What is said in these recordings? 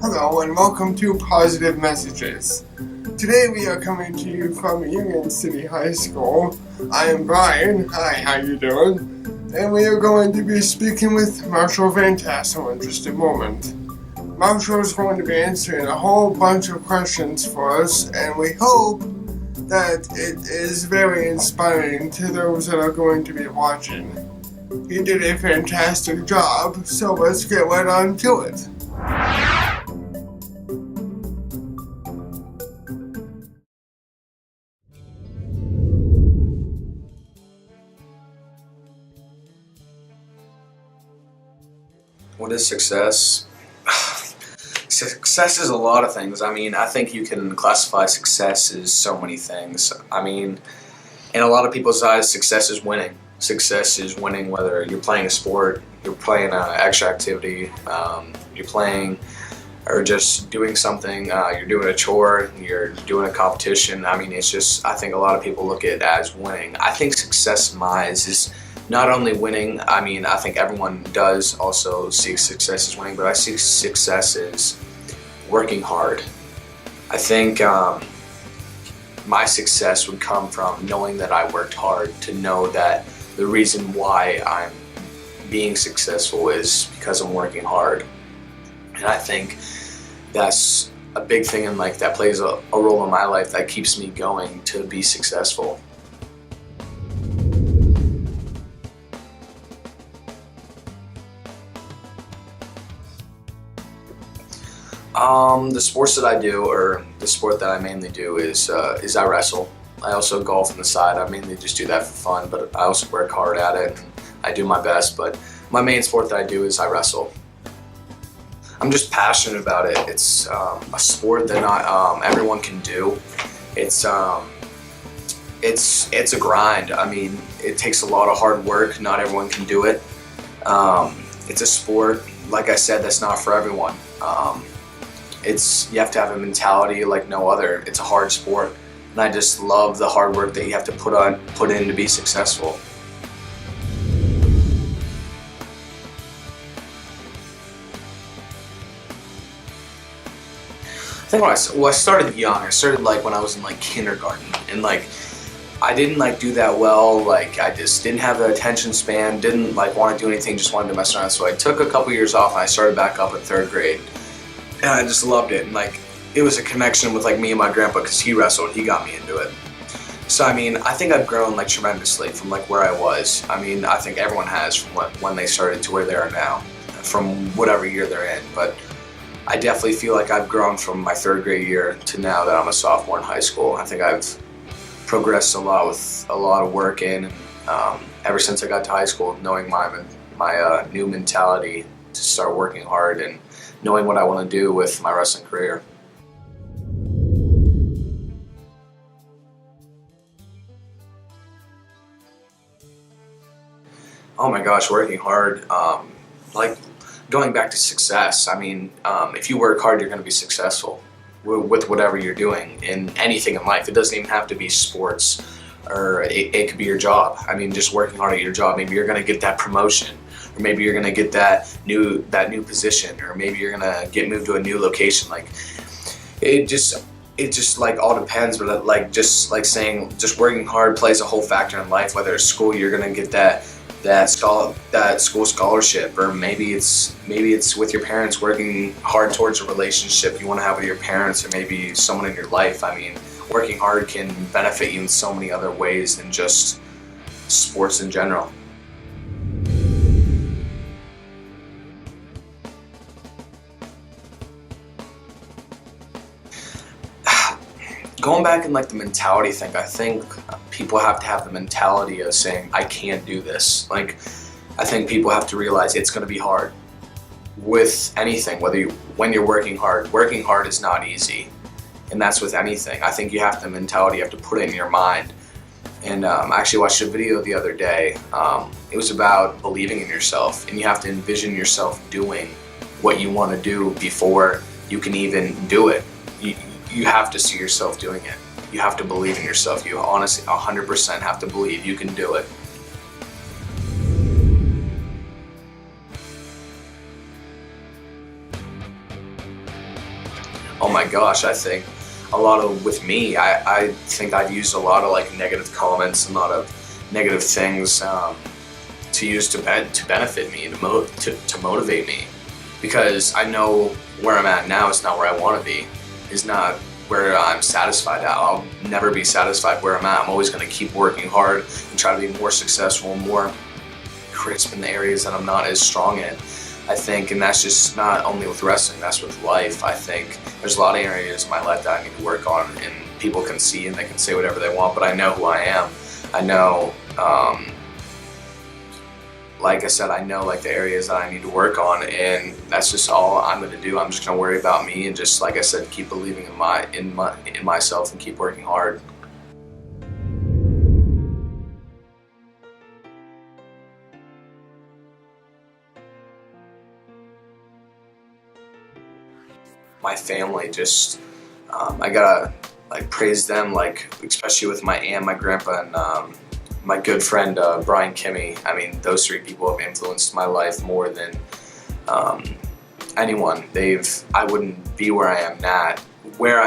Hello and welcome to Positive Messages. Today we are coming to you from Union City High School. I am Brian. Hi, how you doing? And we are going to be speaking with Marshall Van Tassel in just a moment. Marshall is going to be answering a whole bunch of questions for us, and we hope that it is very inspiring to those that are going to be watching. He did a fantastic job, so let's get right on to it. What is success? Success is a lot of things. I think you can classify success as so many things. In a lot of people's eyes, success is winning. Success is winning whether you're playing a sport, you're playing an extra activity, you're playing or just doing something, you're doing a chore, you're doing a competition. I think a lot of people look at it as winning. I think success in my eyes is not only winning. I think everyone does also see success as winning, but I see success as working hard. I think my success would come from knowing that I worked hard, to know that the reason why I'm being successful is because I'm working hard. And I think that's a big thing in life that plays a role in my life that keeps me going to be successful. The sports that I do, or the sport that I mainly do, is I wrestle. I also golf on the side. I mainly just do that for fun, but I also work hard at it and I do my best. But my main sport that I do is I wrestle. I'm just passionate about it. It's a sport that not everyone can do. It's a grind. It takes a lot of hard work. Not everyone can do it. It's a sport, like I said, that's not for everyone. You have to have a mentality like no other. It's a hard sport, and I just love the hard work that you have to put in to be successful. I think I started young. I started when I was in kindergarten, and I didn't do that well. I just didn't have the attention span, didn't want to do anything, just wanted to mess around. So I took a couple years off and I started back up in 3rd grade. And I just loved it. And it was a connection with me and my grandpa, because he wrestled, he got me into it. So I think I've grown tremendously from where I was. I think everyone has, from when they started to where they are now, from whatever year they're in. But I definitely feel like I've grown from my 3rd grade year to now that I'm a sophomore in high school. I think I've progressed a lot with a lot of work in, ever since I got to high school, knowing my new mentality to start working hard and knowing what I want to do with my wrestling career. Oh my gosh, working hard. Going back to success, if you work hard, you're going to be successful with whatever you're doing in anything in life. It doesn't even have to be sports, or it could be your job. Just working hard at your job. Maybe you're going to get that promotion, or maybe you're going to get that new position, or maybe you're going to get moved to a new location. It just all depends. But just working hard plays a whole factor in life. Whether it's school, you're going to get that school scholarship, or maybe it's with your parents, working hard towards a relationship you want to have with your parents, or maybe someone in your life. Working hard can benefit you in so many other ways than just sports in general. Going back in the mentality thing, I think people have to have the mentality of saying, I can't do this. I think people have to realize it's going to be hard with anything, when you're working hard is not easy. And that's with anything. I think you have the mentality, you have to put it in your mind. And I actually watched a video the other day. It was about believing in yourself, and you have to envision yourself doing what you want to do before you can even do it. You have to see yourself doing it. You have to believe in yourself. You honestly 100% have to believe you can do it. oh my gosh, I think a lot of, with me, I think I've used a lot of like negative comments and a lot of negative things to use to benefit me, to motivate me, because I know where I'm at now is not where I want to be, is not where I'm satisfied at. I'll never be satisfied where I'm at. I'm always going to keep working hard and try to be more successful, more crisp in the areas that I'm not as strong in. I think, and that's just not only with wrestling, that's with life. I think there's a lot of areas in my life that I need to work on, and people can see and they can say whatever they want, but I know who I am. I know, like I said, I know like the areas that I need to work on, and that's just all I'm going to do. I'm just going to worry about me and just, like I said, keep believing in myself and keep working hard. My family, just I gotta like praise them, like especially with my aunt, my grandpa, and my good friend Brian Kimmy. I mean, those three people have influenced my life more than anyone. I wouldn't be where I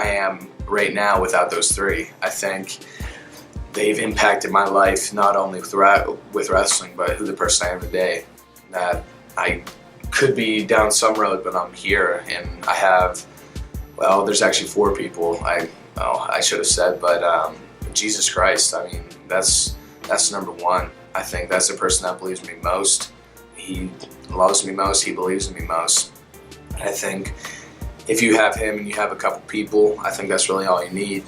am right now without those three. I think they've impacted my life not only with wrestling, but who the person I am today. That I could be down some road, but I'm here, and I have, well, there's actually 4 people I should have said, but Jesus Christ. I mean, that's number 1. I think that's the person that believes me most. He loves me most, he believes in me most. And I think if you have him and you have a couple people, I think that's really all you need.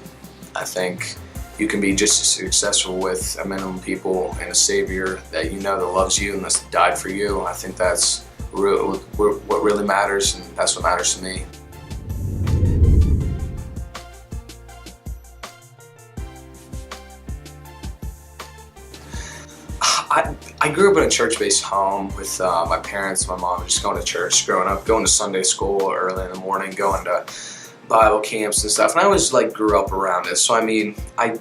I think you can be just as successful with a minimum people and a savior that you know that loves you and that's died for you. I think that's what really matters, and that's what matters to me. I grew up in a church-based home with my parents, my mom, just going to church growing up, going to Sunday school early in the morning, going to Bible camps and stuff, and I always like grew up around it. So I mean, I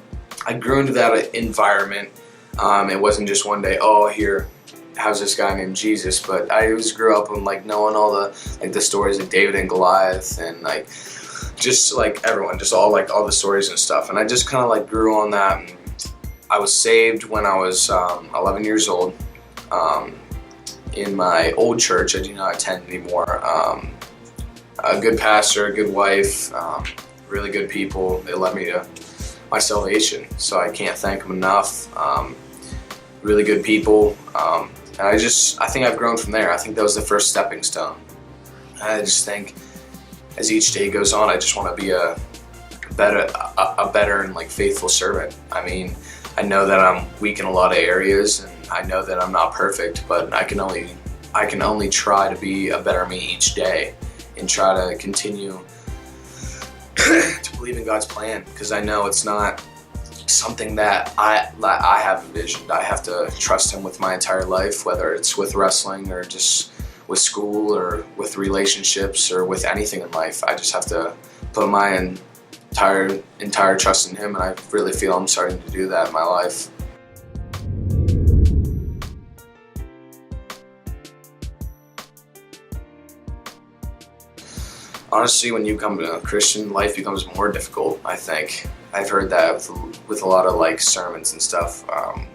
grew into that environment. It wasn't just one day, oh, here, how's this guy named Jesus? But I always grew up and like knowing all the stories of David and Goliath, and like just like everyone, just all the stories and stuff. And I just kind of like grew on that. And I was saved when I was 11 years old. In my old church, I do not attend anymore. A good pastor, a good wife, really good people. They led me to my salvation, so I can't thank them enough. Really good people. And I think I've grown from there. I think that was the first stepping stone. I just think as each day goes on, I just want to be a better and like faithful servant. I mean, I know that I'm weak in a lot of areas, and I know that I'm not perfect, but I can only try to be a better me each day and try to continue to believe in God's plan, because I know it's not something that I have envisioned. I have to trust Him with my entire life, whether it's with wrestling or just with school or with relationships or with anything in life. I just have to put my entire trust in Him, and I really feel I'm starting to do that in my life. Honestly, when you become a Christian, life becomes more difficult, I think. I've heard that with a lot of like sermons and stuff.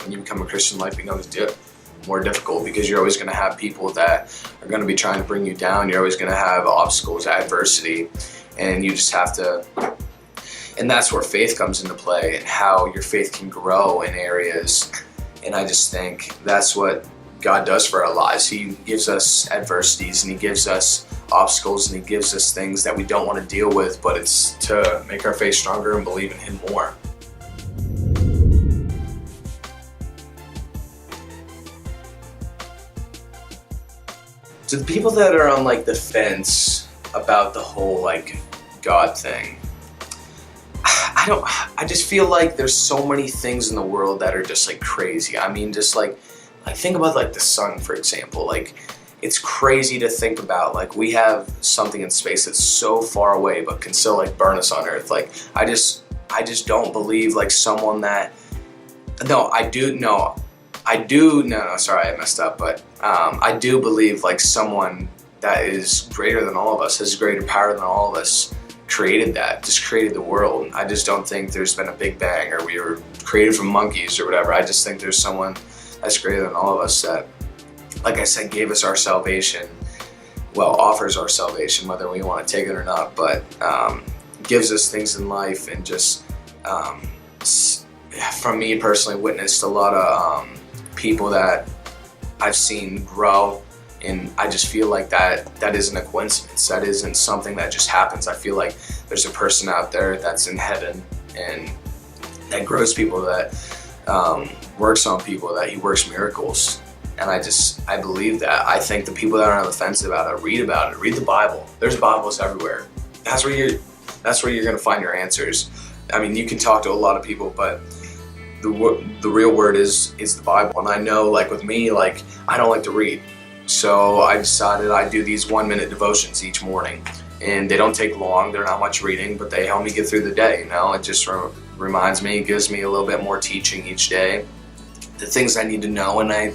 When you become a Christian, life becomes more difficult, because you're always going to have people that are going to be trying to bring you down. You're always going to have obstacles, adversity, and you just have to. And that's where faith comes into play, and how your faith can grow in areas. And I just think that's what God does for our lives. He gives us adversities, and He gives us obstacles, and He gives us things that we don't want to deal with, but it's to make our faith stronger and believe in Him more. To the people that are on like the fence about the whole like God thing, I just feel like there's so many things in the world that are just like crazy. I mean, just like think about like the sun, for example. Like, it's crazy to think about, like, we have something in space that's so far away but can still like burn us on Earth. Like, I just don't believe like someone that, sorry, I messed up, but I do believe like someone that is greater than all of us, has greater power than all of us, created that, just created the world. I just don't think there's been a big bang or we were created from monkeys or whatever. I just think there's someone that's greater than all of us that, like I said, gave us our salvation, well, offers our salvation, whether we want to take it or not, but gives us things in life, and just, from me personally, witnessed a lot of people that I've seen grow, and I just feel like that isn't a coincidence. That isn't something that just happens. I feel like there's a person out there that's in heaven and that grows people, that works on people, that he works miracles. And I believe that. I think the people that are on the fence about it, read the Bible. There's Bibles everywhere. That's where you're gonna find your answers. I mean, you can talk to a lot of people, but the real word is the Bible. And I know, like with me, like I don't like to read. So I decided I'd do these 1-minute devotions each morning. And they don't take long, they're not much reading, but they help me get through the day, you know? It just reminds me, gives me a little bit more teaching each day. The things I need to know, and I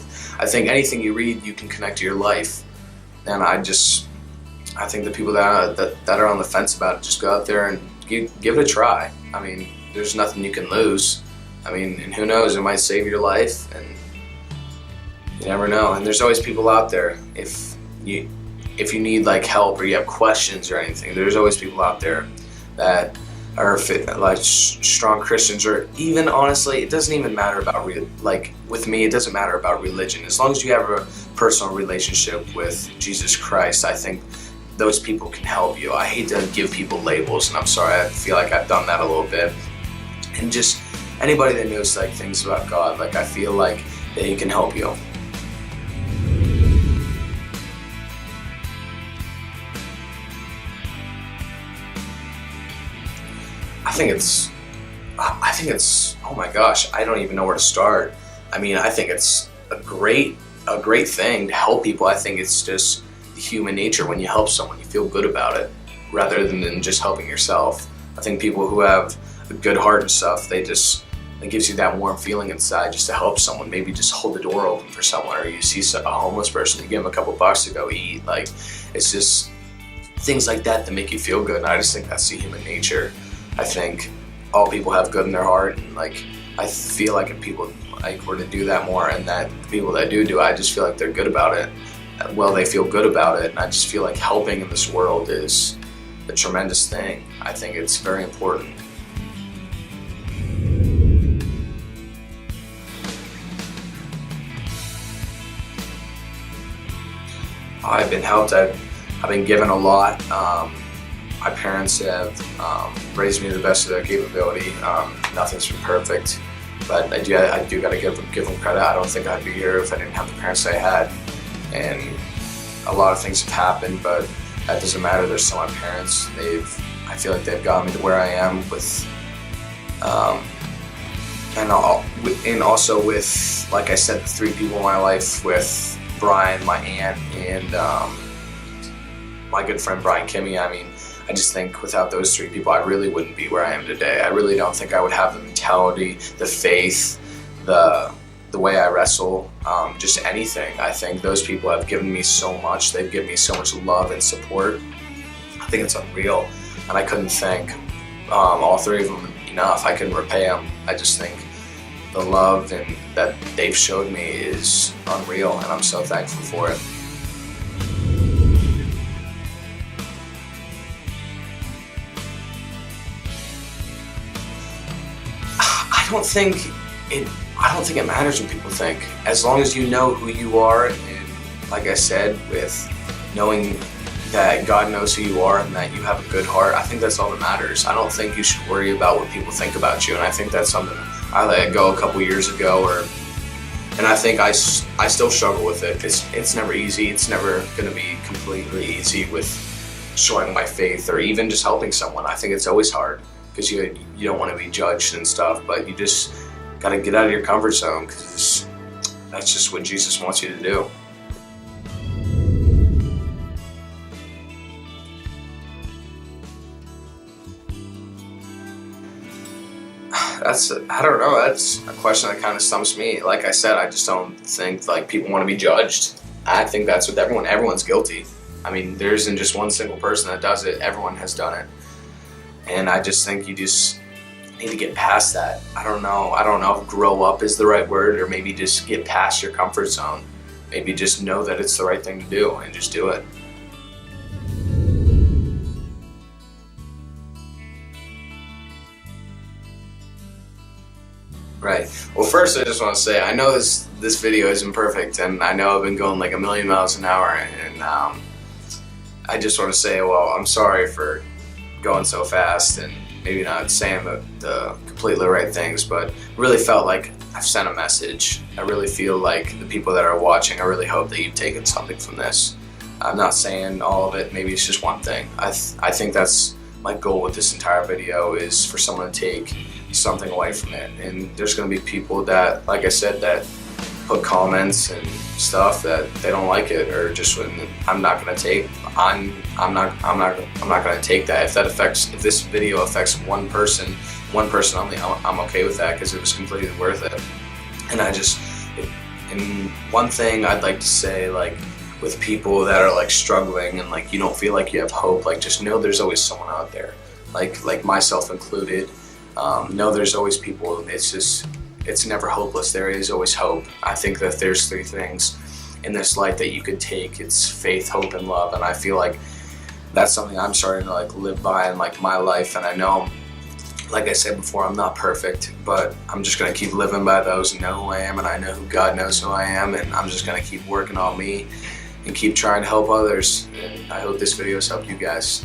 think anything you read, you can connect to your life. And I think the people that are on the fence about it, just go out there and give it a try. I mean, there's nothing you can lose. I mean, and who knows, it might save your life, and you never know. And there's always people out there. If you need like help or you have questions or anything, there's always people out there that are like strong Christians, or even honestly, it doesn't even matter about like with me, it doesn't matter about religion. As long as you have a personal relationship with Jesus Christ, I think those people can help you. I hate to give people labels, and I'm sorry, I feel like I've done that a little bit. And just anybody that knows like things about God, like I feel like they can help you. I think it's, oh my gosh, I don't even know where to start. I mean, I think it's a great thing to help people. I think it's just human nature. When you help someone, you feel good about it rather than just helping yourself. I think people who have a good heart and stuff, it gives you that warm feeling inside just to help someone. Maybe just hold the door open for someone, or you see a homeless person, you give them a couple bucks to go eat. Like, it's just things like that make you feel good. And I just think that's the human nature. I think all people have good in their heart, and like I feel like if people like were to do that more, and that the people that do, I just feel like they're good about it. Well, they feel good about it, and I just feel like helping in this world is a tremendous thing. I think it's very important. I've been helped. I've been given a lot. My parents have raised me to the best of their capability. Nothing's been perfect, but I do got to give them credit. I don't think I'd be here if I didn't have the parents I had. And a lot of things have happened, but that doesn't matter. They're still my parents. I feel like they've gotten me to where I am with, and also with, like I said, the 3 people in my life, with Brian, my aunt, and my good friend Brian Kimmy. I mean, I just think without those 3 people, I really wouldn't be where I am today. I really don't think I would have the mentality, the faith, the way I wrestle, just anything. I think those people have given me so much. They've given me so much love and support. I think it's unreal, and I couldn't thank all 3 of them enough. I couldn't repay them. I just think the love and that they've showed me is unreal, and I'm so thankful for it. I don't think it matters what people think. As long as you know who you are, and like I said, with knowing that God knows who you are and that you have a good heart, I think that's all that matters. I don't think you should worry about what people think about you, and I think that's something I let go a couple years ago, and I think I still struggle with it. It's never easy. It's never going to be completely easy with showing my faith or even just helping someone. I think it's always hard because you don't want to be judged and stuff, but you just got to get out of your comfort zone, because that's just what Jesus wants you to do. I don't know, that's a question that kind of stumps me. Like I said, I just don't think like people want to be judged. I think that's what everyone's guilty. I mean, there isn't just one single person that does it. Everyone has done it. And I just think you just need to get past that. I don't know if grow up is the right word, or maybe just get past your comfort zone. Maybe just know that it's the right thing to do and just do it. Right. Well, first I just want to say, I know this video isn't perfect, and I know I've been going like a million miles an hour, and I just want to say, well, I'm sorry for going so fast and maybe not saying the completely right things, but really felt like I've sent a message. I really feel like the people that are watching, I really hope that you've taken something from this. I'm not saying all of it, maybe it's just one thing. I think that's my goal with this entire video, is for someone to take something away from it. And there's going to be people that, like I said, that put comments and stuff that they don't like it, or just when I'm not going to take that. If this video affects one person only, I'm okay with that, because it was completely worth it. And one thing I'd like to say, like, with people that are like struggling and like you don't feel like you have hope, like, just know there's always someone out there, like myself included. Know there's always people. It's never hopeless. There is always hope. I think that there's three things in this life that you could take. It's faith, hope, and love. And I feel like that's something I'm starting to like live by in like my life. And I know, like I said before, I'm not perfect, but I'm just gonna keep living by those and know who I am, and I know who God knows who I am, and I'm just gonna keep working on me and keep trying to help others. And I hope this video has helped you guys.